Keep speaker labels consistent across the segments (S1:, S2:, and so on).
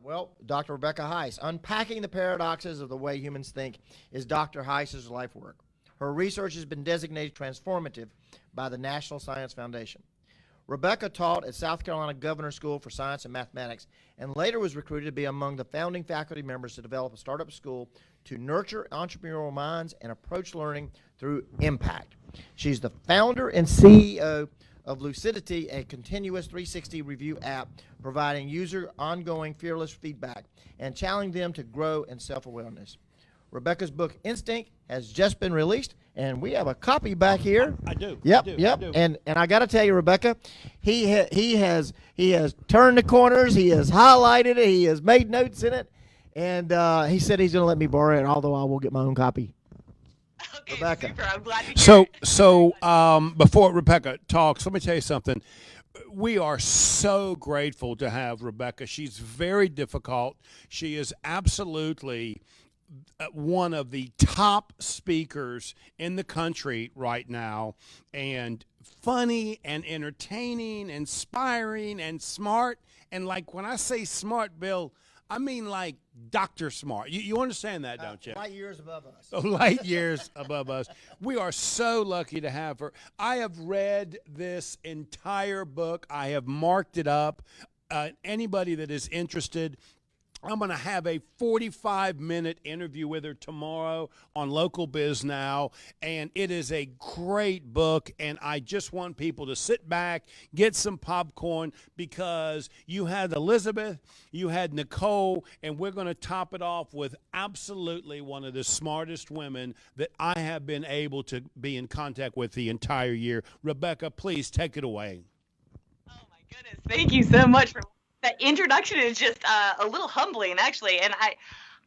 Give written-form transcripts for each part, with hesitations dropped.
S1: Well, Dr. Rebecca Heiss, unpacking the paradoxes of the way humans think is Dr. Heiss's life work. Her research has been designated transformative by the National Science Foundation. Rebecca taught at South Carolina Governor's School for Science and Mathematics and later was recruited to be among the founding faculty members to develop a startup school to nurture entrepreneurial minds and approach learning through impact. She's the founder and CEO of Lucidity, a continuous 360 review app providing user ongoing fearless feedback and challenging them to grow in self-awareness. Rebecca's book Instinct has just been released, and we have a copy back here.
S2: I do.
S1: Yep,
S2: I do.
S1: yep.
S2: I do.
S1: And I got to tell you, Rebecca, he has turned the corners. He has highlighted it. He has made notes in it, and he said he's going to let me borrow it. Although I will get my own copy.
S3: Okay,
S1: Rebecca.
S3: super. I'm glad to hear it.
S2: So before Rebecca talks, let me tell you something. We are so grateful to have Rebecca. She's very difficult. She is absolutely one of the top speakers in the country right now, and funny and entertaining, inspiring and smart. And like when I say smart, Bill, I mean like Dr. Smart. You understand that, don't you?
S1: Light years above us.
S2: Oh, light years above us. We are so lucky to have her. I have read this entire book. I have marked it up. Anybody that is interested, I'm going to have a 45-minute interview with her tomorrow on Local Biz Now, and it is a great book, and I just want people to sit back, get some popcorn, because you had Elizabeth, you had Nicole, and we're going to top it off with absolutely one of the smartest women that I have been able to be in contact with the entire year. Rebecca, please take it away.
S3: Oh my goodness. Thank you so much for that introduction. Is just a little humbling, actually. And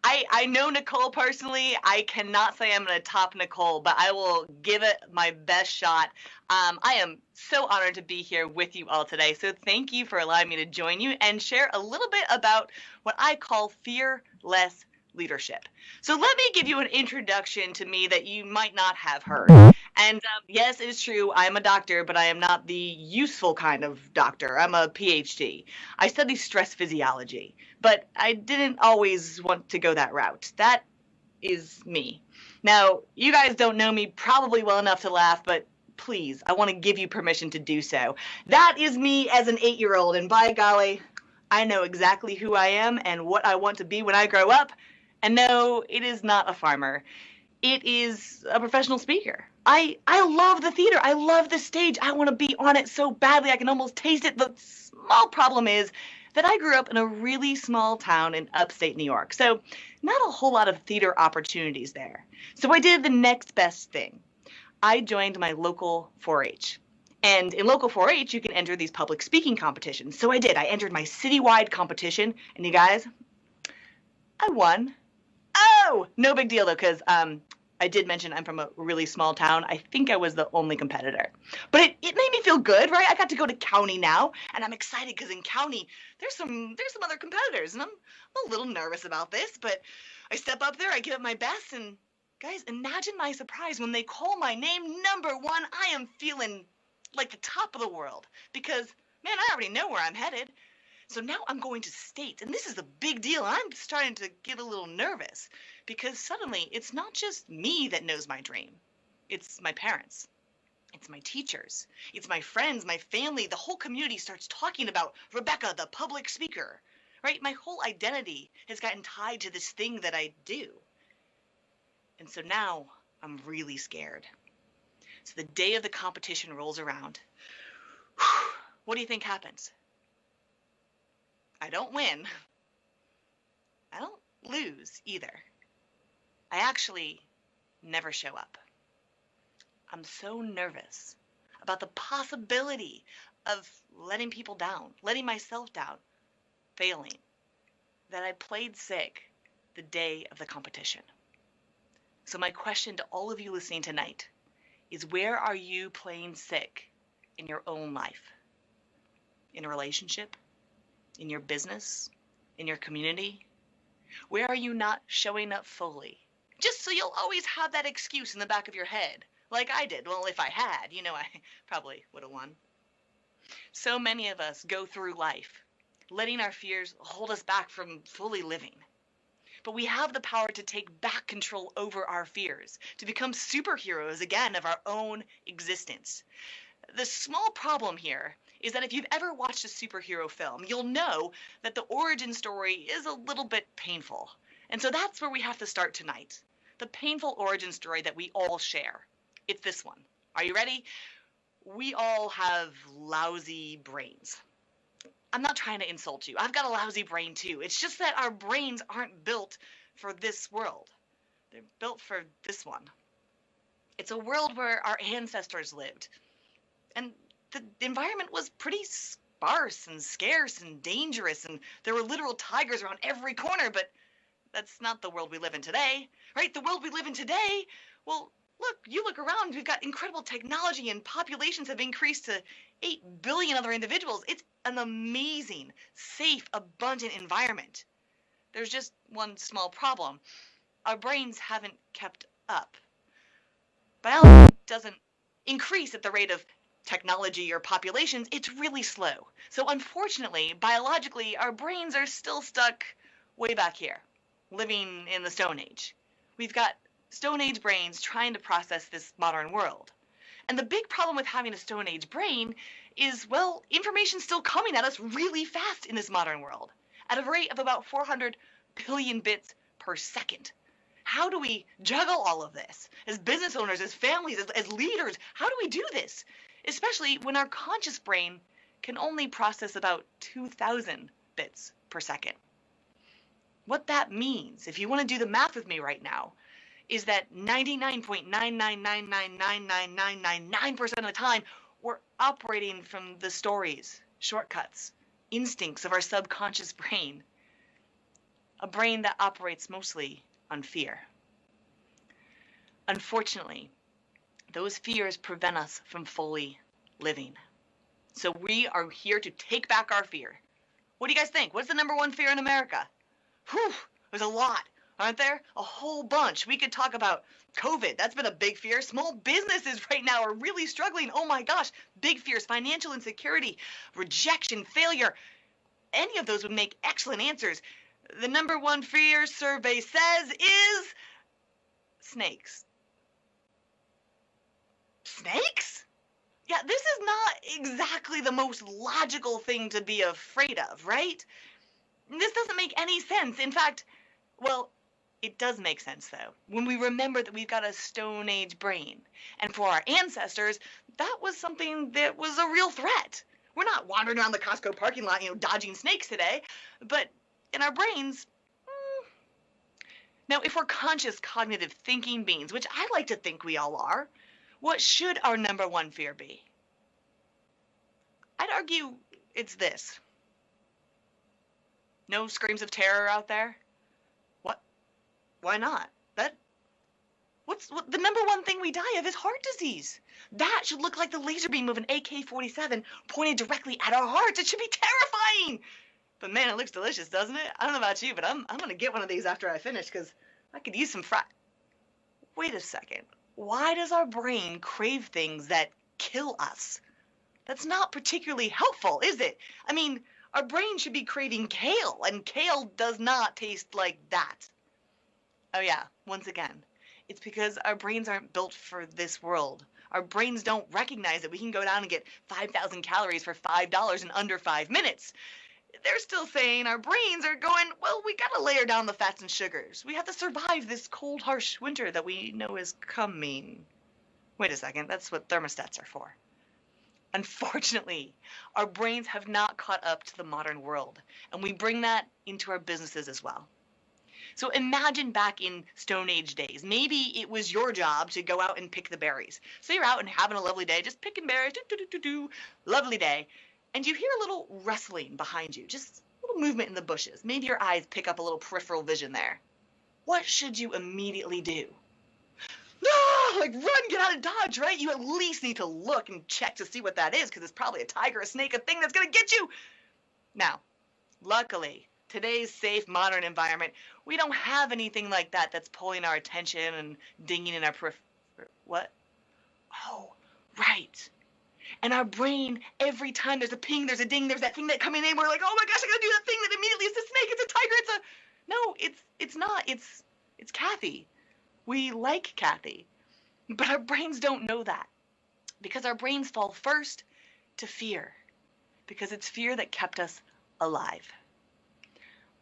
S3: I know Nicole personally. I cannot say I'm going to top Nicole, but I will give it my best shot. I am so honored to be here with you all today. So thank you for allowing me to join you and share a little bit about what I call fearless leadership. So let me give you an introduction to me that you might not have heard. And yes, it is true, I am a doctor, but I am not the useful kind of doctor. I'm a PhD. I study stress physiology, but I didn't always want to go that route. That is me. Now, you guys don't know me probably well enough to laugh, but please, I want to give you permission to do so. That is me as an 8-year-old, and by golly, I know exactly who I am and what I want to be when I grow up. And no, it is not a farmer. It is a professional speaker. I love the theater. I love the stage. I want to be on it so badly. I can almost taste it. The small problem is that I grew up in a really small town in upstate New York. So not a whole lot of theater opportunities there. So I did the next best thing. I joined my local 4-H. And in local 4-H, you can enter these public speaking competitions. So I did. I entered my citywide competition. And you guys, I won. Oh, no big deal, though, because I did mention I'm from a really small town. I think I was the only competitor. But it made me feel good, right? I got to go to county now, and I'm excited because in county, there's some other competitors, and I'm a little nervous about this, but I step up there, I give it my best, and guys, imagine my surprise when they call my name number one. I am feeling like the top of the world because, man, I already know where I'm headed. So now I'm going to state, and this is a big deal. I'm starting to get a little nervous because suddenly it's not just me that knows my dream. It's my parents. It's my teachers. It's my friends, my family. The whole community starts talking about Rebecca, the public speaker, right? My whole identity has gotten tied to this thing that I do. And so now I'm really scared. So the day of the competition rolls around. What do you think happens? I don't win. I don't lose either. I actually never show up. I'm so nervous about the possibility of letting people down, letting myself down, failing, that I played sick the day of the competition. So my question to all of you listening tonight is, where are you playing sick in your own life? In a relationship? In your business? In your community? Where are you not showing up fully? Just so you'll always have that excuse in the back of your head, like I did. Well, if I had, I probably would have won. So many of us go through life letting our fears hold us back from fully living. But we have the power to take back control over our fears, to become superheroes again of our own existence. The small problem here is that if you've ever watched a superhero film, you'll know that the origin story is a little bit painful. And so that's where we have to start tonight. The painful origin story that we all share. It's this one. Are you ready? We all have lousy brains. I'm not trying to insult you. I've got a lousy brain too. It's just that our brains aren't built for this world. They're built for this one. It's a world where our ancestors lived. And the environment was pretty sparse and scarce and dangerous, and there were literal tigers around every corner, but that's not the world we live in today, right? The world we live in today, well, look, you look around, we've got incredible technology and populations have increased to 8 billion other individuals. It's an amazing, safe, abundant environment. There's just one small problem. Our brains haven't kept up. Biology doesn't increase at the rate of technology or populations. It's really slow. So unfortunately, biologically, our brains are still stuck way back here, living in the Stone Age. We've got Stone Age brains trying to process this modern world. And the big problem with having a Stone Age brain is, well, information's still coming at us really fast in this modern world, at a rate of about 400 billion bits per second. How do we juggle all of this? As business owners, as families, as leaders, how do we do this? Especially when our conscious brain can only process about 2,000 bits per second. What that means, if you want to do the math with me right now, is that 99.999999999% of the time, we're operating from the stories, shortcuts, instincts of our subconscious brain. A brain that operates mostly on fear. Unfortunately, those fears prevent us from fully living. So we are here to take back our fear. What do you guys think? What's the #1 fear in America? Whew, there's a lot, aren't there? A whole bunch. We could talk about COVID. That's been a big fear. Small businesses right now are really struggling. Oh my gosh, big fears. Financial insecurity, rejection, failure. Any of those would make excellent answers. The #1 fear survey says is snakes. Snakes? Yeah, this is not exactly the most logical thing to be afraid of, right? This doesn't make any sense. In fact, well, it does make sense, though, when we remember that we've got a Stone Age brain. And for our ancestors, that was something that was a real threat. We're not wandering around the Costco parking lot, dodging snakes today, but in our brains, Now, if we're conscious, cognitive thinking beings, which I like to think we all are, what should our #1 fear be? I'd argue it's this. No screams of terror out there? What? Why not? The #1 thing we die of is heart disease. That should look like the laser beam of an AK-47 pointed directly at our hearts. It should be terrifying. But man, it looks delicious, doesn't it? I don't know about you, but I'm gonna get one of these after I finish because I could use some Wait a second. Why does our brain crave things that kill us? That's not particularly helpful, is it? I mean, our brain should be craving kale, and kale does not taste like that. Oh yeah, once again, it's because our brains aren't built for this world. Our brains don't recognize that we can go down and get 5,000 calories for $5 in under 5 minutes. They're still saying our brains are going, well, we gotta layer down the fats and sugars. We have to survive this cold, harsh winter that we know is coming. Wait a second, that's what thermostats are for. Unfortunately, our brains have not caught up to the modern world, and we bring that into our businesses as well. So imagine back in Stone Age days, maybe it was your job to go out and pick the berries. So you're out and having a lovely day, just picking berries, lovely day, and you hear a little rustling behind you, just a little movement in the bushes. Maybe your eyes pick up a little peripheral vision there. What should you immediately do? No, like run, get out of Dodge, right? You at least need to look and check to see what that is, because it's probably a tiger, a snake, a thing that's going to get you. Now, luckily, today's safe, modern environment, we don't have anything like that that's pulling our attention and dinging in our What? Oh, right. And our brain, every time there's a ping, there's a ding, there's that thing that coming in, we're like, oh my gosh, I gotta do that thing that immediately is a snake, it's a tiger, no, it's not, it's Kathy. We like Kathy. But our brains don't know that, because our brains fall first to fear, because it's fear that kept us alive.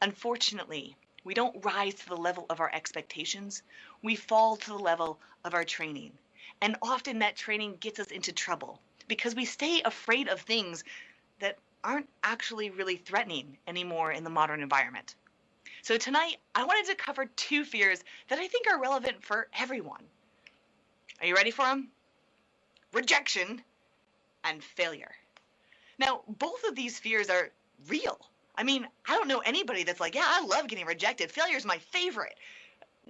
S3: Unfortunately, we don't rise to the level of our expectations. We fall to the level of our training. And often that training gets us into trouble because we stay afraid of things that aren't actually really threatening anymore in the modern environment. So tonight, I wanted to cover 2 fears that I think are relevant for everyone. Are you ready for them? Rejection and failure. Now, both of these fears are real. I mean, I don't know anybody that's like, yeah, I love getting rejected. Failure is my favorite.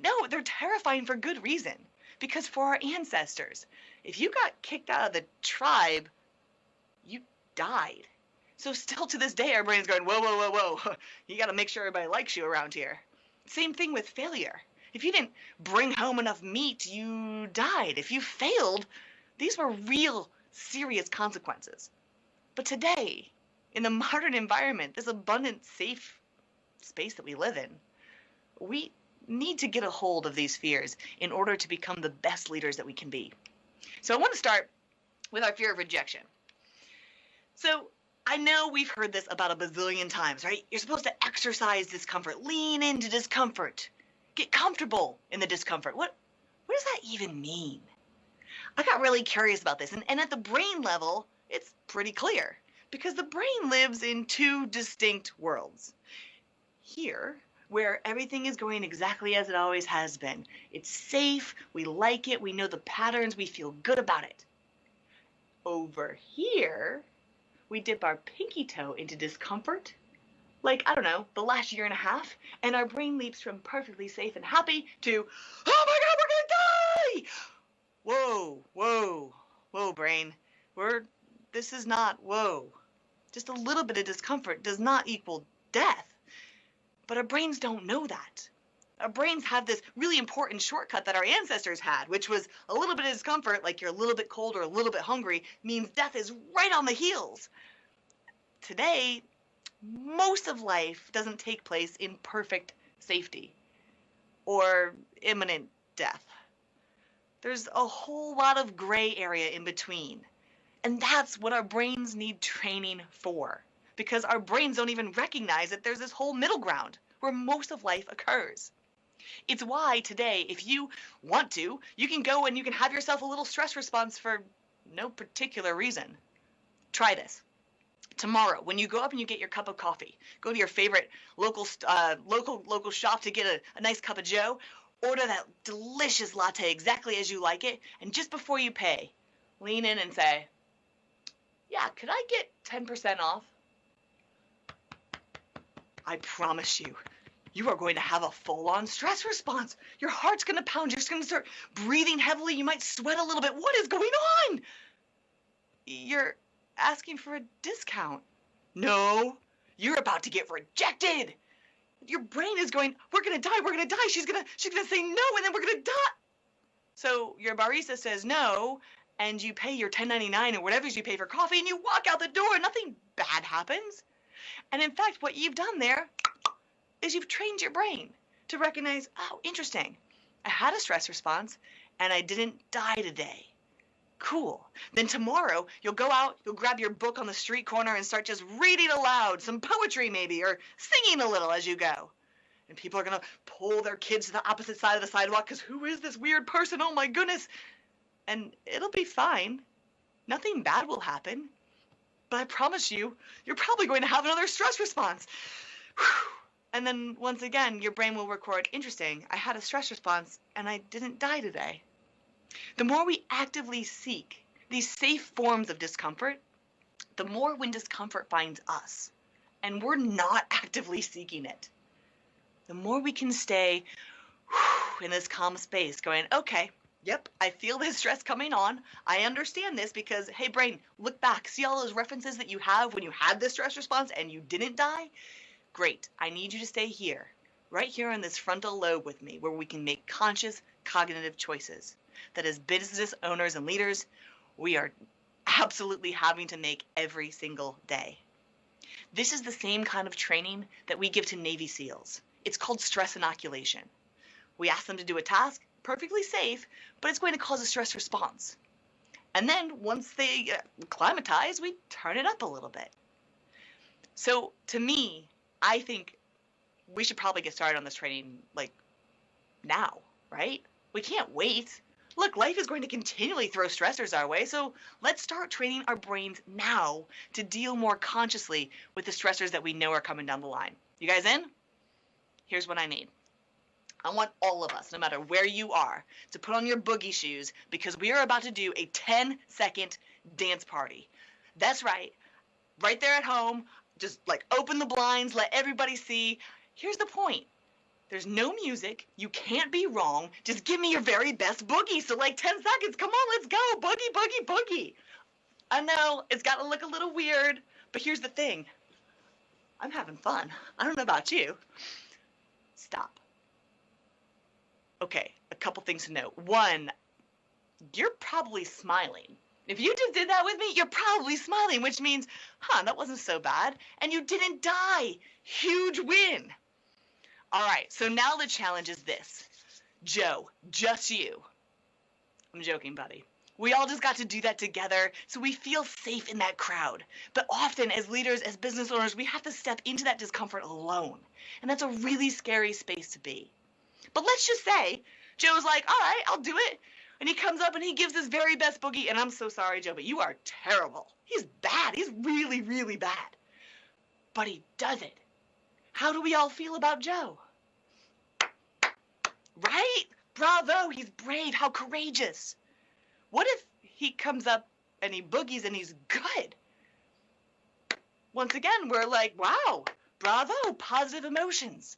S3: No, they're terrifying for good reason. Because for our ancestors, if you got kicked out of the tribe, you died. So still to this day, our brain's going, whoa, whoa, whoa, whoa. You got to make sure everybody likes you around here. Same thing with failure. If you didn't bring home enough meat, you died. If you failed, these were real, serious consequences. But today, in the modern environment, this abundant, safe space that we live in, we need to get a hold of these fears in order to become the best leaders that we can be. So I want to start with our fear of rejection. So I know we've heard this about a bazillion times, right? You're supposed to exercise discomfort, lean into discomfort, get comfortable in the discomfort. What does that even mean? I got really curious about this, and at the brain level, it's pretty clear, because the brain lives in 2 distinct worlds. Here, where everything is going exactly as it always has been. It's safe, we like it, we know the patterns, we feel good about it. Over here, we dip our pinky toe into discomfort, like, I don't know, the last year and a half, and our brain leaps from perfectly safe and happy to, oh my God, we're gonna die! Whoa, whoa, whoa, brain. This is not, whoa. Just a little bit of discomfort does not equal death. But our brains don't know that. Our brains have this really important shortcut that our ancestors had, which was a little bit of discomfort, like you're a little bit cold or a little bit hungry, means death is right on the heels. Today, most of life doesn't take place in perfect safety or imminent death. There's a whole lot of gray area in between. And that's what our brains need training for. Because our brains don't even recognize that there's this whole middle ground where most of life occurs. It's why today, if you want to, you can go and you can have yourself a little stress response for no particular reason. Try this. Tomorrow, when you go up and you get your cup of coffee, go to your favorite local shop to get a nice cup of joe, order that delicious latte exactly as you like it, and just before you pay, lean in and say, yeah, could I get 10% off? I promise you, you are going to have a full-on stress response. Your heart's going to pound. You're just going to start breathing heavily. You might sweat a little bit. What is going on? You're asking for a discount. No, you're about to get rejected. Your brain is going, we're going to die. We're going to die. She's going to say no, and then we're going to die. So your barista says no, and you pay your $10.99 or whatever you pay for coffee, and you walk out the door. Nothing bad happens. And in fact, what you've done there is you've trained your brain to recognize, oh, interesting. I had a stress response and I didn't die today. Cool. Then tomorrow you'll go out, you'll grab your book on the street corner and start just reading aloud, some poetry maybe, or singing a little as you go. And people are going to pull their kids to the opposite side of the sidewalk because who is this weird person? Oh my goodness. And it'll be fine. Nothing bad will happen. But I promise you, you're probably going to have another stress response. And then once again, your brain will record, interesting, I had a stress response and I didn't die today. The more we actively seek these safe forms of discomfort, the more when discomfort finds us, and we're not actively seeking it, the more we can stay in this calm space going, okay, yep, I feel this stress coming on. I understand this because, hey, brain, look back. See all those references that you have when you had this stress response and you didn't die? Great. I need you to stay here, right here on this frontal lobe with me, where we can make conscious cognitive choices. That as business owners and leaders, we are absolutely having to make every single day. This is the same kind of training that we give to Navy SEALs. It's called stress inoculation. We ask them to do a task, perfectly safe, but it's going to cause a stress response. And then once they acclimatize, we turn it up a little bit. So to me, I think we should probably get started on this training like now, right? We can't wait. Look, life is going to continually throw stressors our way, so let's start training our brains now to deal more consciously with the stressors that we know are coming down the line. You guys in? Here's what I need. I want all of us, no matter where you are, to put on your boogie shoes because we are about to do a 10-second dance party. That's right. Right there at home, just like open the blinds, let everybody see. Here's the point. There's no music. You can't be wrong. Just give me your very best boogie. So like 10 seconds. Come on, let's go. Boogie, boogie, boogie. I know it's got to look a little weird, but here's the thing. I'm having fun. I don't know about you. Stop. Okay, a couple things to note. One, you're probably smiling. If you just did that with me, you're probably smiling, which means, that wasn't so bad. And you didn't die. Huge win. All right, so now the challenge is this. Joe, just you. I'm joking, buddy. We all just got to do that together so we feel safe in that crowd. But often as leaders, as business owners, we have to step into that discomfort alone. And that's a really scary space to be. But let's just say Joe's like, all right, I'll do it. And he comes up and he gives his very best boogie. And I'm so sorry, Joe, but you are terrible. He's bad. He's really, really bad. But he does it. How do we all feel about Joe? Right? Bravo. He's brave. How courageous. What if he comes up and he boogies and he's good? Once again, we're like, wow, bravo, positive emotions.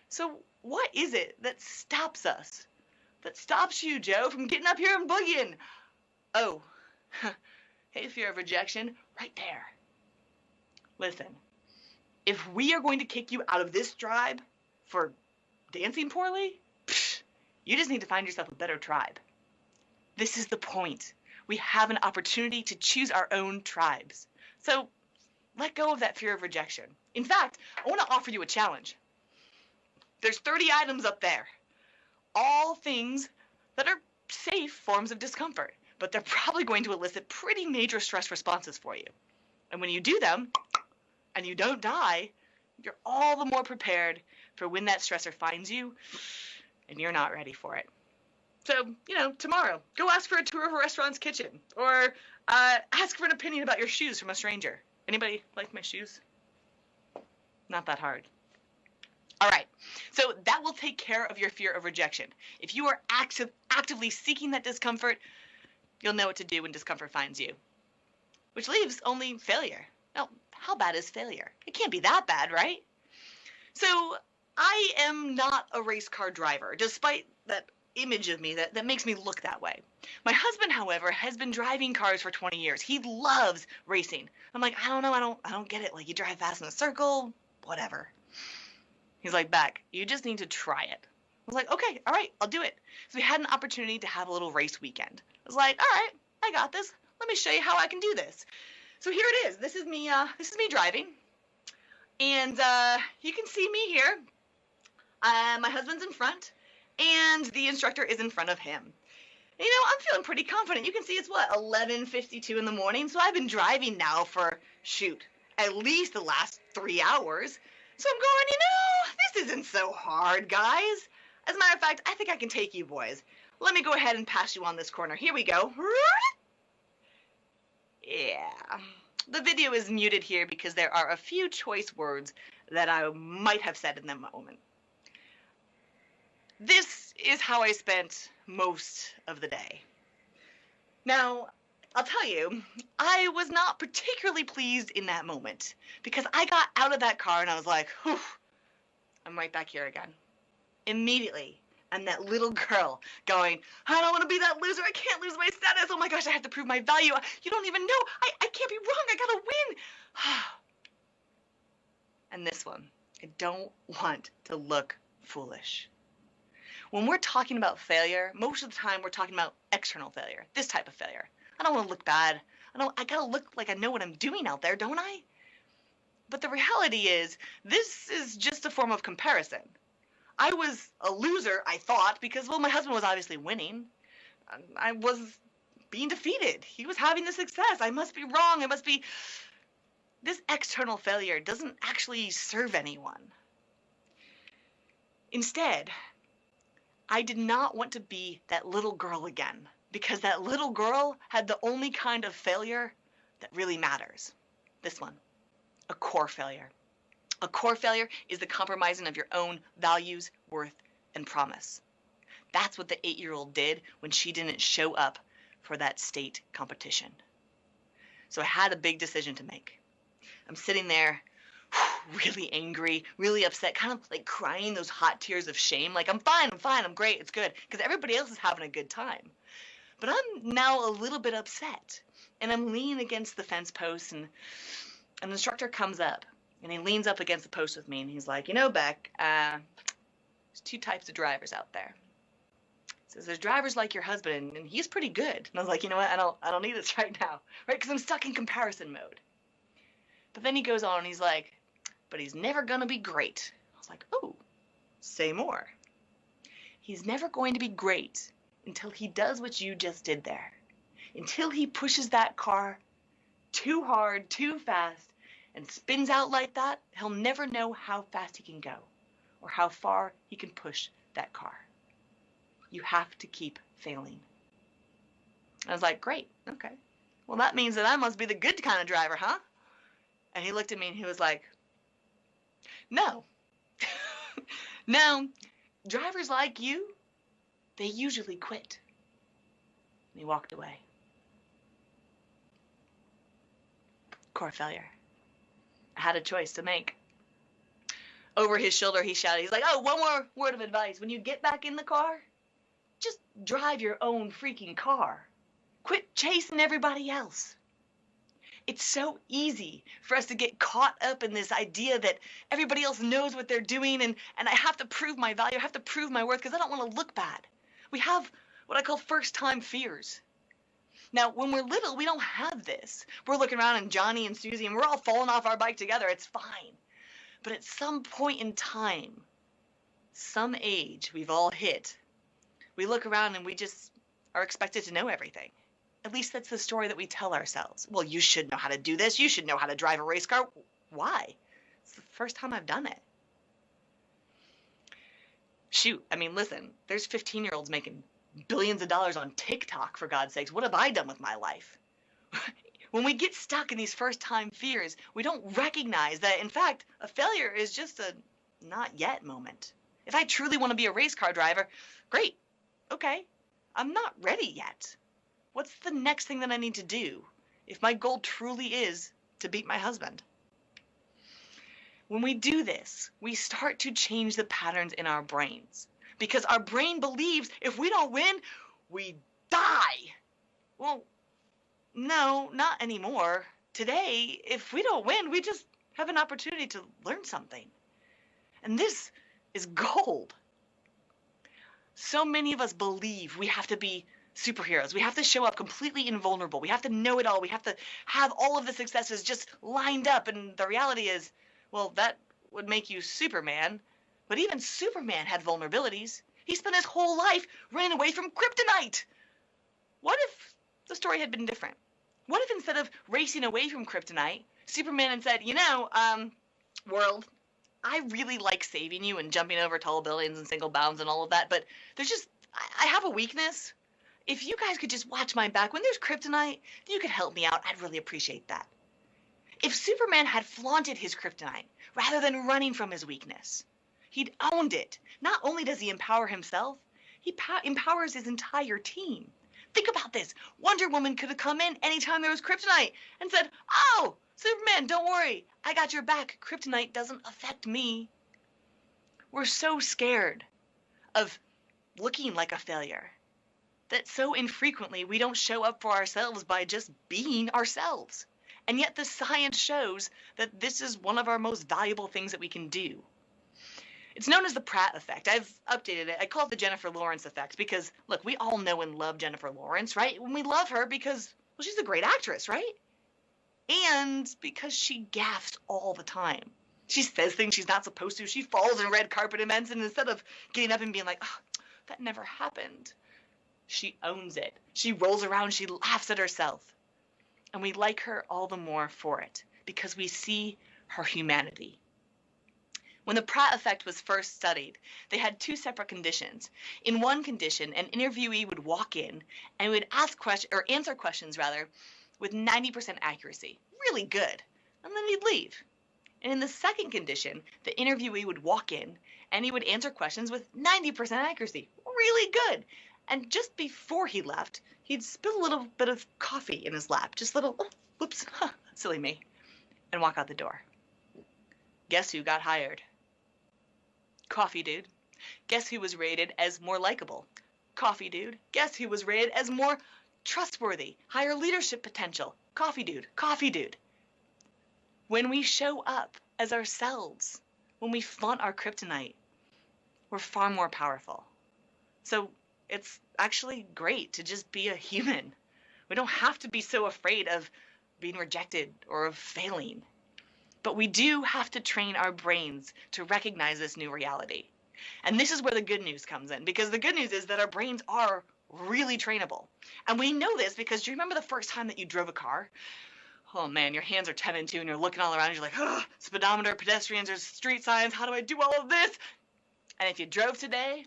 S3: So what is it that stops us? That stops you, Joe, from getting up here and boogieing? Oh, hey, fear of rejection, right there. Listen, if we are going to kick you out of this tribe for dancing poorly, you just need to find yourself a better tribe. This is the point. We have an opportunity to choose our own tribes. So let go of that fear of rejection. In fact, I want to offer you a challenge. There's 30 items up there. All things that are safe forms of discomfort, but they're probably going to elicit pretty major stress responses for you. And when you do them, and you don't die, you're all the more prepared for when that stressor finds you, and you're not ready for it. So, tomorrow, go ask for a tour of a restaurant's kitchen, or ask for an opinion about your shoes from a stranger. Anybody like my shoes? Not that hard. All right, so that will take care of your fear of rejection. If you are actively seeking that discomfort, you'll know what to do when discomfort finds you. Which leaves only failure. Now, how bad is failure? It can't be that bad, right? So, I am not a race car driver, despite that image of me that makes me look that way. My husband, however, has been driving cars for 20 years. He loves racing. I'm like, I don't know, I don't get it. Like, you drive fast in a circle, whatever. He's like, Beck, you just need to try it. I was like, okay, all right, I'll do it. So we had an opportunity to have a little race weekend. I was like, all right, I got this. Let me show you how I can do this. So here it is. This is me driving. And you can see me here. My husband's in front, and the instructor is in front of him. And, I'm feeling pretty confident. You can see it's 11:52 in the morning. So I've been driving now for, at least the last 3 hours. So I'm going, this isn't so hard, guys. As a matter of fact, I think I can take you boys. Let me go ahead and pass you on this corner. Here we go. Yeah. The video is muted here because there are a few choice words that I might have said in the moment. This is how I spent most of the day. Now, I'll tell you, I was not particularly pleased in that moment because I got out of that car and I was like, whew, I'm right back here again. Immediately, I'm that little girl going, I don't want to be that loser. I can't lose my status. Oh my gosh, I have to prove my value. You don't even know. I can't be wrong. I gotta win. And this one, I don't want to look foolish. When we're talking about failure, most of the time we're talking about external failure, this type of failure. I don't want to look bad. I I gotta look like I know what I'm doing out there, don't I? But the reality is, this is just a form of comparison. I was a loser, I thought, because, well, my husband was obviously winning. I was being defeated. He was having the success. I must be wrong. This external failure doesn't actually serve anyone. Instead, I did not want to be that little girl again, because that little girl had the only kind of failure that really matters. This one, a core failure. A core failure is the compromising of your own values, worth, and promise. That's what the 8-year-old did when she didn't show up for that state competition. So I had a big decision to make. I'm sitting there really angry, really upset, kind of like crying those hot tears of shame. Like, I'm fine, I'm great, it's good. Because everybody else is having a good time. But I'm now a little bit upset. And I'm leaning against the fence post, and an instructor comes up. And he leans up against the post with me, and he's like, Beck, there's 2 types of drivers out there. He says, there's drivers like your husband, and he's pretty good. And I was like, you know what, I don't need this right now, right? Because I'm stuck in comparison mode. But then he goes on, and he's like, but he's never going to be great. I was like, oh, say more. He's never going to be great until he does what you just did there. Until he pushes that car too hard, too fast, and spins out like that, he'll never know how fast he can go or how far he can push that car. You have to keep failing. I was like, great, okay. Well, that means that I must be the good kind of driver, huh? And he looked at me and he was like, no. No, drivers like you, they usually quit. And he walked away. Core failure. I had a choice to make. Over his shoulder, he shouted, he's like, oh, one more word of advice. When you get back in the car, just drive your own freaking car. Quit chasing everybody else. It's so easy for us to get caught up in this idea that everybody else knows what they're doing, and I have to prove my value, I have to prove my worth because I don't want to look bad. We have what I call first-time fears. Now, when we're little, we don't have this. We're looking around and Johnny and Susie, and we're all falling off our bike together. It's fine. But at some point in time, some age we've all hit, we look around and we just are expected to know everything. At least that's the story that we tell ourselves. Well, you should know how to do this. You should know how to drive a race car. Why? It's the first time I've done it. Shoot, I mean, listen, there's 15-year-olds making billions of dollars on TikTok, for God's sakes. What have I done with my life? When we get stuck in these first-time fears, we don't recognize that, in fact, a failure is just a not yet moment. If I truly want to be a race car driver, great. Okay, I'm not ready yet. What's the next thing that I need to do if my goal truly is to beat my husband? When we do this, we start to change the patterns in our brains. Because our brain believes if we don't win, we die. Well, no, not anymore. Today, if we don't win, we just have an opportunity to learn something. And this is gold. So many of us believe we have to be superheroes. We have to show up completely invulnerable. We have to know it all. We have to have all of the successes just lined up. And the reality is, well, that would make you Superman. But even Superman had vulnerabilities. He spent his whole life running away from kryptonite. What if the story had been different? What if instead of racing away from kryptonite, Superman had said, world, I really like saving you and jumping over tall buildings and single bounds and all of that, but I have a weakness. If you guys could just watch my back, when there's kryptonite, you could help me out. I'd really appreciate that. If Superman had flaunted his kryptonite rather than running from his weakness, he'd owned it. Not only does he empower himself, he empowers his entire team. Think about this. Wonder Woman could have come in anytime there was kryptonite and said, oh, Superman, don't worry. I got your back. Kryptonite doesn't affect me. We're so scared of looking like a failure that so infrequently we don't show up for ourselves by just being ourselves. And yet the science shows that this is one of our most valuable things that we can do. It's known as the Pratt Effect. I've updated it. I call it the Jennifer Lawrence effect because, look, we all know and love Jennifer Lawrence, right? When we love her because, Well, she's a great actress, right? And because she gaffes all the time. She says things she's not supposed to. She falls in red carpet events, and instead of getting up and being like, oh, that never happened, she owns it. She rolls around, she laughs at herself. And we like her all the more for it, because we see her humanity. When the Pratt Effect was first studied, they had two separate conditions. In one condition, an interviewee would walk in and would answer questions with 90% accuracy. Really good. And then he'd leave. And in the second condition, the interviewee would walk in and he would answer questions with 90% accuracy. Really good. And just before he left, he'd spill a little bit of coffee in his lap. Just a little, oh, whoops, silly me. And walk out the door. Guess who got hired? Coffee dude. Guess who was rated as more likable? Coffee dude. Guess who was rated as more trustworthy, higher leadership potential? Coffee dude. Coffee dude. When we show up as ourselves, when we flaunt our kryptonite, we're far more powerful. So it's actually great to just be a human. We don't have to be so afraid of being rejected or of failing. But we do have to train our brains to recognize this new reality. And this is where the good news comes in, because the good news is that our brains are really trainable. And we know this because do you remember the first time that you drove a car? Oh man, your hands are 10 and 2 and you're looking all around. You're like, oh, speedometer, pedestrians, there's street signs. How do I do all of this? And if you drove today,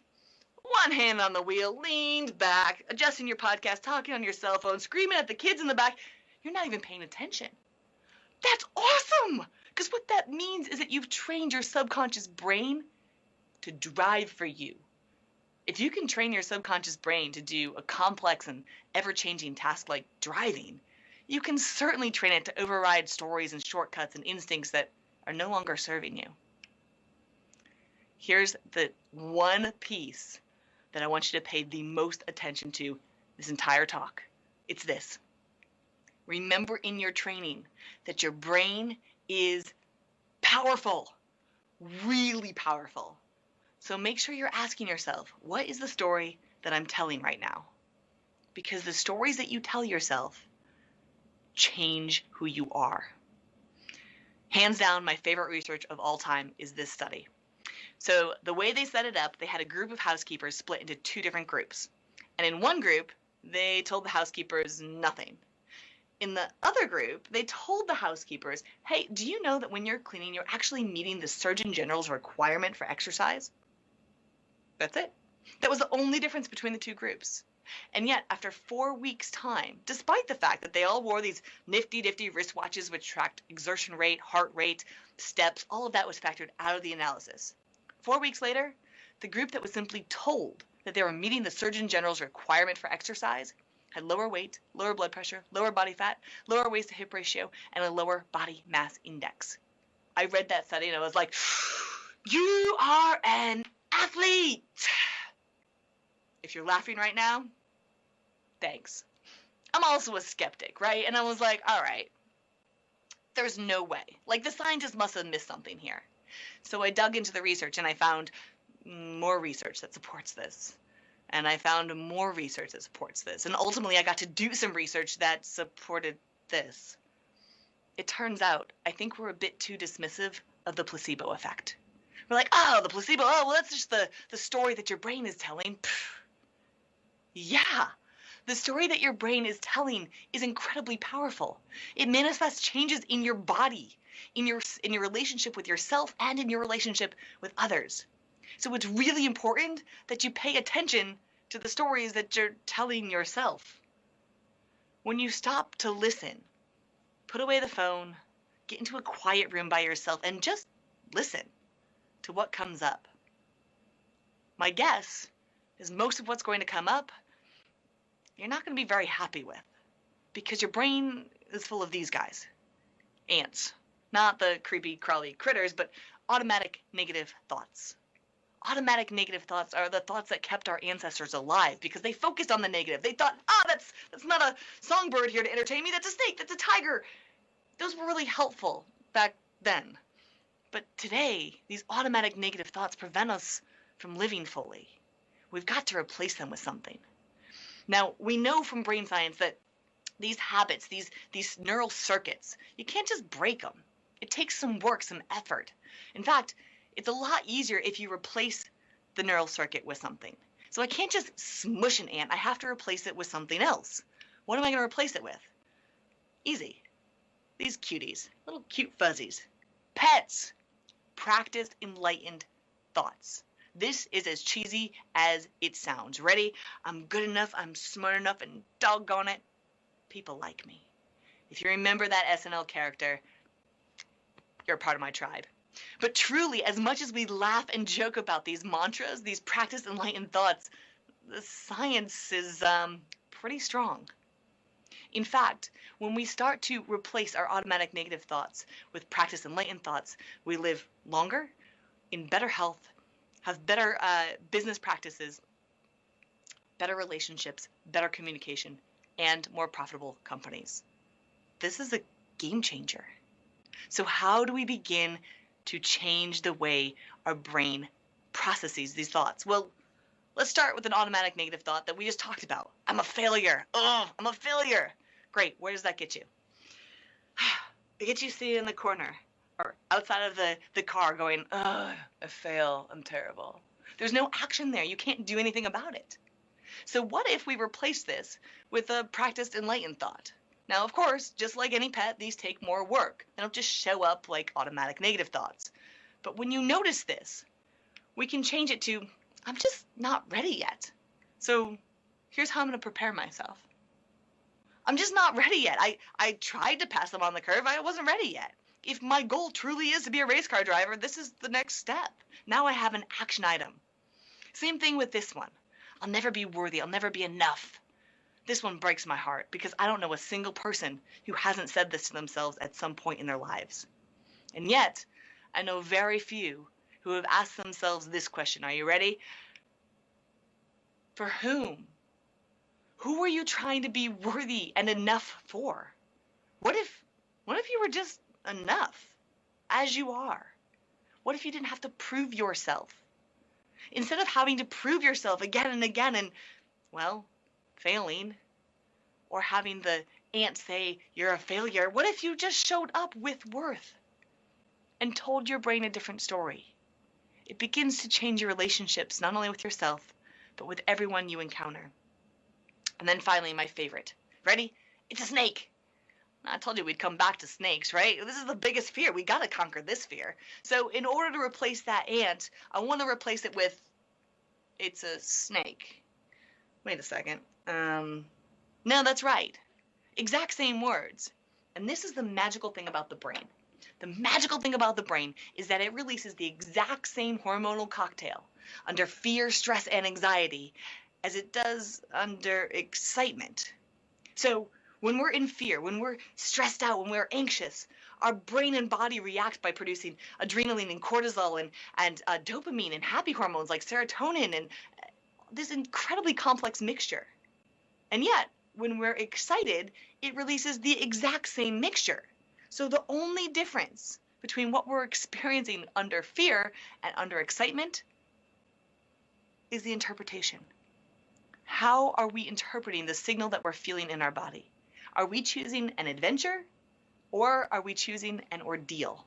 S3: one hand on the wheel, leaned back, adjusting your podcast, talking on your cell phone, screaming at the kids in the back, you're not even paying attention. That's awesome! Because what that means is that you've trained your subconscious brain to drive for you. If you can train your subconscious brain to do a complex and ever-changing task like driving, you can certainly train it to override stories and shortcuts and instincts that are no longer serving you. Here's the one piece that I want you to pay the most attention to this entire talk. It's this. Remember in your training that your brain is powerful, really powerful. So make sure you're asking yourself, what is the story that I'm telling right now? Because the stories that you tell yourself change who you are. Hands down, my favorite research of all time is this study. So the way they set it up, they had a group of housekeepers split into two different groups. And in one group, they told the housekeepers nothing. In the other group, they told the housekeepers, hey, do you know that when you're cleaning, you're actually meeting the Surgeon General's requirement for exercise? That's it. That was the only difference between the two groups. And yet, after 4 weeks' time, despite the fact that they all wore these nifty wristwatches which tracked exertion rate, heart rate, steps, all of that was factored out of the analysis. 4 weeks later, the group that was simply told that they were meeting the Surgeon General's requirement for exercise had lower weight, lower blood pressure, lower body fat, lower waist to hip ratio, and a lower body mass index. I read that study and I was like, you are an athlete. If you're laughing right now, thanks. I'm also a skeptic, right? And I was like, all right, there's no way. Like the scientists must have missed something here. So I dug into the research and I found more research that supports this. And I found more research that supports this. And ultimately, I got to do some research that supported this. It turns out, I think we're a bit too dismissive of the placebo effect. We're like, oh, the placebo, oh, well, that's just the story that your brain is telling. Pfft. Yeah, the story that your brain is telling is incredibly powerful. It manifests changes in your body, in your relationship with yourself, and in your relationship with others. So it's really important that you pay attention to the stories that you're telling yourself. When you stop to listen, put away the phone, get into a quiet room by yourself, and just listen to what comes up. My guess is most of what's going to come up, you're not going to be very happy with, because your brain is full of these guys. Ants. Not the creepy, crawly critters, but automatic negative thoughts. Automatic negative thoughts are the thoughts that kept our ancestors alive because they focused on the negative. They thought, that's not a songbird here to entertain me. That's a snake. That's a tiger. Those were really helpful back then. But today, these automatic negative thoughts prevent us from living fully. We've got to replace them with something. Now, we know from brain science that these habits, these neural circuits, you can't just break them. It takes some work, some effort. In fact, it's a lot easier if you replace the neural circuit with something. So I can't just smush an ant. I have to replace it with something else. What am I going to replace it with? Easy. These cuties, little cute fuzzies. Pets. Practice enlightened thoughts. This is as cheesy as it sounds. Ready? I'm good enough, I'm smart enough, and doggone it, people like me. If you remember that SNL character, you're a part of my tribe. But truly, as much as we laugh and joke about these mantras, these practice enlightened thoughts, the science is pretty strong. In fact, when we start to replace our automatic negative thoughts with practice enlightened thoughts, we live longer, in better health, have better business practices, better relationships, better communication, and more profitable companies. This is a game changer. So how do we begin to change the way our brain processes these thoughts? Well, let's start with an automatic negative thought that we just talked about. I'm a failure. Oh, I'm a failure. Great. Where does that get you? It gets you sitting in the corner or outside of the car going, oh, I fail. I'm terrible. There's no action there. You can't do anything about it. So what if we replace this with a practiced enlightened thought? Now, of course, just like any pet, these take more work. They don't just show up like automatic negative thoughts. But when you notice this, we can change it to, I'm just not ready yet. So here's how I'm going to prepare myself. I'm just not ready yet. I tried to pass them on the curve. I wasn't ready yet. If my goal truly is to be a race car driver, this is the next step. Now I have an action item. Same thing with this one. I'll never be worthy. I'll never be enough. This one breaks my heart because I don't know a single person who hasn't said this to themselves at some point in their lives. And yet, I know very few who have asked themselves this question. Are you ready? For whom? Who are you trying to be worthy and enough for? What if you were just enough as you are? What if you didn't have to prove yourself? Instead of having to prove yourself again and again and, well, failing, or having the ant say you're a failure, what if you just showed up with worth and told your brain a different story? It begins to change your relationships, not only with yourself, but with everyone you encounter. And then finally, my favorite. Ready? It's a snake. I told you we'd come back to snakes, right? This is the biggest fear. We got to conquer this fear. So in order to replace that ant, I want to replace it with, it's a snake. Wait a second. No, that's right. Exact same words. And this is the magical thing about the brain. The magical thing about the brain is that it releases the exact same hormonal cocktail under fear, stress, and anxiety as it does under excitement. So when we're in fear, when we're stressed out, when we're anxious, our brain and body react by producing adrenaline and cortisol and dopamine and happy hormones like serotonin and this incredibly complex mixture. And yet, when we're excited, it releases the exact same mixture. So the only difference between what we're experiencing under fear and under excitement is the interpretation. How are we interpreting the signal that we're feeling in our body? Are we choosing an adventure or are we choosing an ordeal?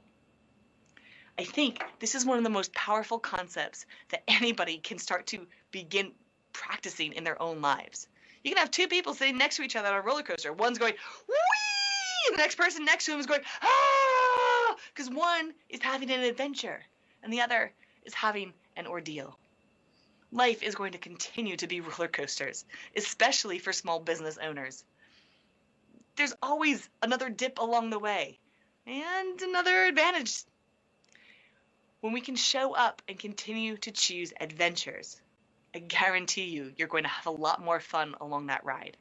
S3: I think this is one of the most powerful concepts that anybody can start to begin practicing in their own lives. You can have two people sitting next to each other on a roller coaster. One's going, whee! And the next person next to him is going, ah! Because one is having an adventure and the other is having an ordeal. Life is going to continue to be roller coasters, especially for small business owners. There's always another dip along the way and another advantage. When we can show up and continue to choose adventures, I guarantee you're going to have a lot more fun along that ride.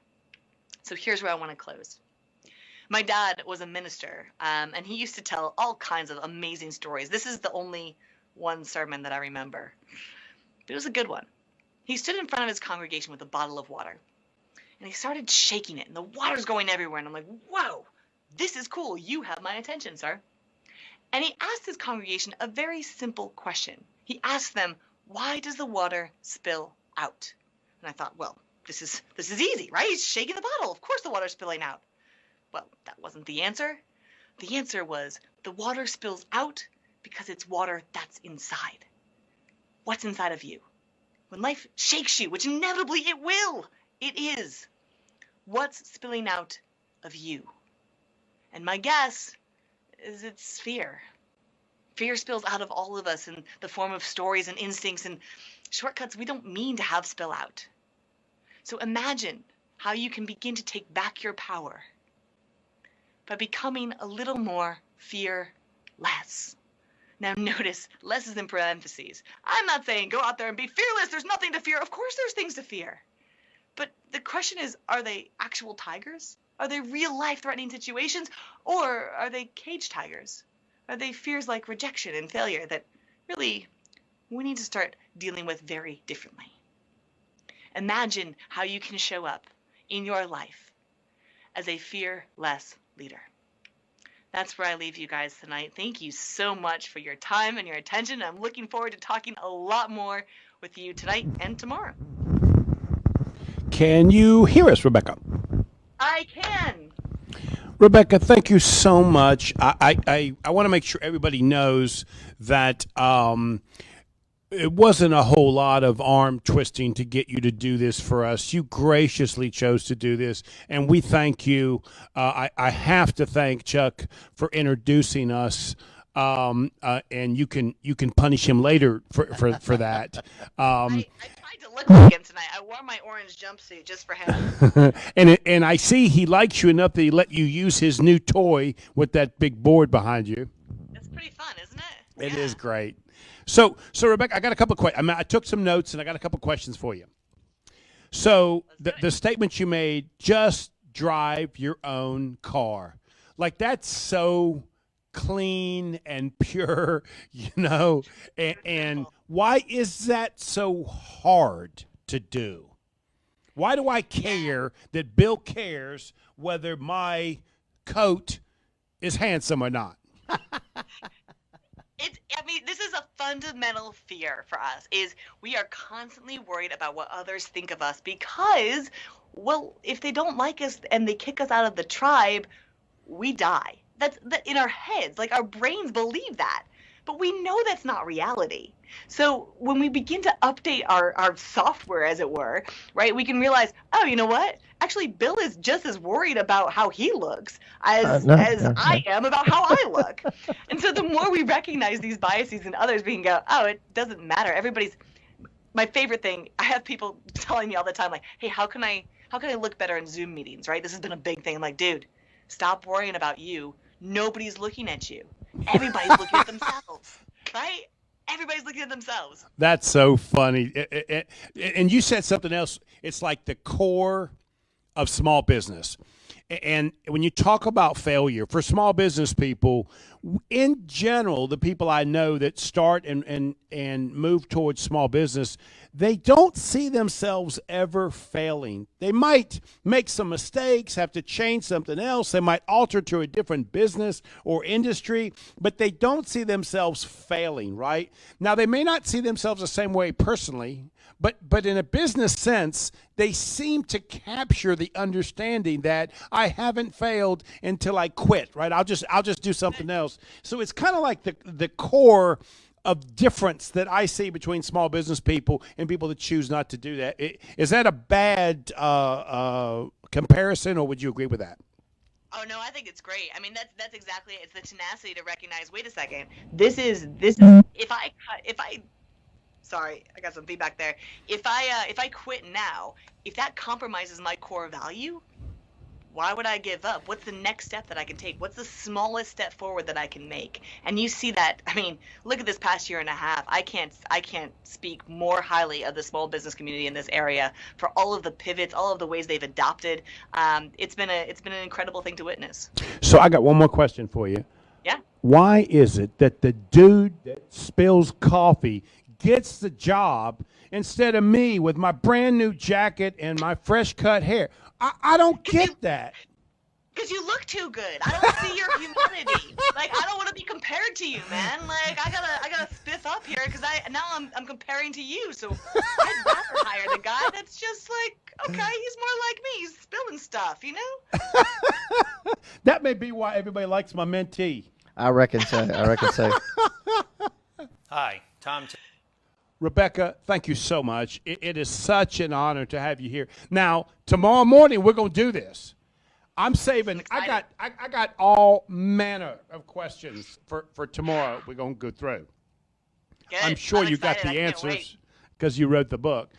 S3: So here's where I want to close. My dad was a minister, and he used to tell all kinds of amazing stories. This is the only one sermon that I remember. But it was a good one. He stood in front of his congregation with a bottle of water, and he started shaking it, and the water's going everywhere. And I'm like, whoa, this is cool. You have my attention, sir. And he asked his congregation a very simple question. He asked them, why does the water spill out? And I thought, well, this is easy, right? He's shaking the bottle. Of course the water's spilling out. Well, that wasn't the answer. The answer was the water spills out because it's water that's inside. What's inside of you? When life shakes you, which inevitably it will, it is. What's spilling out of you? And my guess is it's fear. Fear spills out of all of us in the form of stories and instincts and shortcuts we don't mean to have spill out. So imagine how you can begin to take back your power by becoming a little more fearless. Now notice, less is in parentheses. I'm not saying go out there and be fearless. There's nothing to fear. Of course there's things to fear. But the question is, are they actual tigers? Are they real life threatening situations? Or are they cage tigers? Are they fears like rejection and failure that really we need to start dealing with very differently? Imagine how you can show up in your life as a fearless leader. That's where I leave you guys tonight. Thank you so much for your time and your attention. I'm looking forward to talking a lot more with you tonight and tomorrow.
S2: Can you hear us, Rebecca?
S3: I can.
S2: Rebecca, thank you so much. I want to make sure everybody knows that it wasn't a whole lot of arm twisting to get you to do this for us. You graciously chose to do this, and we thank you. I have to thank Chuck for introducing us, and you can punish him later for that.
S3: I tried to look like him tonight. I wore my orange jumpsuit just for him.
S2: and I see he likes you enough that he let you use his new toy with that big board behind you.
S3: It's pretty fun, isn't it?
S2: It is great. So Rebecca, I got a couple of questions. I took some notes, and I got a couple of questions for you. So the statement you made, just drive your own car. Like, that's so clean and pure, and why is that so hard to do? Why do I care that Bill cares whether my coat is handsome or not?
S3: This is a fundamental fear for us, is we are constantly worried about what others think of us because, well, if they don't like us and they kick us out of the tribe, we die. That's in our heads. Like, our brains believe that. But we know that's not reality. So when we begin to update our software, as it were, right, we can realize, oh, you know what? Actually, Bill is just as worried about how he looks as I am about how I look. And so the more we recognize these biases in others, we can go, oh, it doesn't matter. My favorite thing, I have people telling me all the time, like, hey, how can I look better in Zoom meetings, right? This has been a big thing. I'm like, dude, stop worrying about you. Nobody's looking at you. Everybody's looking at themselves, right? Everybody's looking at themselves.
S2: That's so funny. And you said something else. It's like the core of small business. And when you talk about failure, for small business people, in general, the people I know that start and move towards small business, they don't see themselves ever failing. They might make some mistakes, have to change something else. They might alter to a different business or industry, but they don't see themselves failing, right? Now, they may not see themselves the same way personally, but in a business sense, they seem to capture the understanding that I haven't failed until I quit, right? I'll just do something else. So it's kind of like the core of difference that I see between small business people and people that choose not to do that. Is that a bad comparison, or would you agree with that?
S3: Oh no, I think it's great. I mean, that's exactly it. It's the tenacity to recognize, wait a second, this is if I sorry, I got some feedback there. If I quit now, if that compromises my core value, why would I give up? What's the next step that I can take? What's the smallest step forward that I can make? And you see that, I mean, look at this past year and a half. I can't speak more highly of the small business community in this area for all of the pivots, all of the ways they've adopted. It's been an incredible thing to witness.
S2: So I got one more question for you.
S3: Yeah.
S2: Why is it that the dude that spills coffee gets the job instead of me with my brand new jacket and my fresh cut hair? I don't get that.
S3: Because you look too good. I don't see your humanity. Like, I don't want to be compared to you, man. Like, I gotta spiff up here because I'm comparing to you. So I'd rather hire the guy that's just like, okay, he's more like me. He's spilling stuff, you know?
S2: That may be why everybody likes my mentee.
S1: I reckon so.
S4: Hi, Tom.
S2: Rebecca, thank you so much. It is such an honor to have you here. Now, tomorrow morning we're going to do this. I'm saving. I got all manner of questions for tomorrow. We're going to go through.
S3: Good.
S2: I'm sure
S3: I'm
S2: you got
S3: excited.
S2: the
S3: I can't
S2: answers
S3: wait.
S2: because you wrote the book.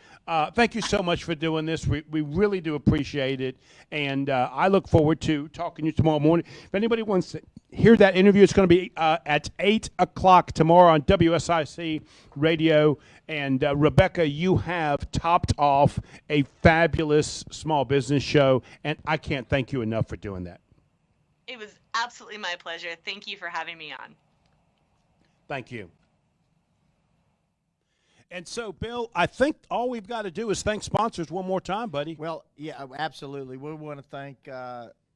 S2: Thank you so much for doing this. We really do appreciate it, and I look forward to talking to you tomorrow morning. If anybody wants to hear that interview, it's going to be at 8 o'clock tomorrow on WSIC Radio. And Rebecca, you have topped off a fabulous small business show, and I can't thank you enough for doing that.
S3: It was absolutely my pleasure. Thank you for having me on.
S2: Thank you. And so, Bill, I think all we've got to do is thank sponsors one more time, buddy.
S1: Well, yeah, absolutely. We want to thank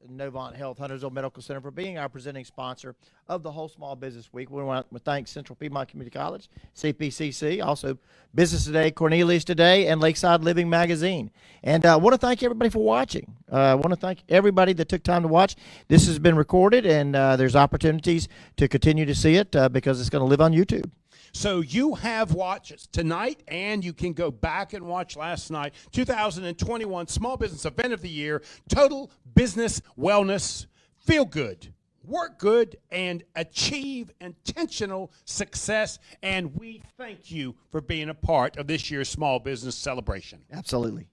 S1: Novant Health Huntersville Medical Center for being our presenting sponsor of the whole Small Business Week. We want to thank Central Piedmont Community College, CPCC, also Business Today, Cornelius Today, and Lakeside Living Magazine. And I want to thank everybody for watching. I want to thank everybody that took time to watch. This has been recorded, and there's opportunities to continue to see it because it's going to live on YouTube.
S2: So you have watched tonight, and you can go back and watch last night, 2021 Small Business Event of the Year, Total Business Wellness, Feel Good, Work Good, and Achieve Intentional Success. And we thank you for being a part of this year's Small Business Celebration.
S1: Absolutely.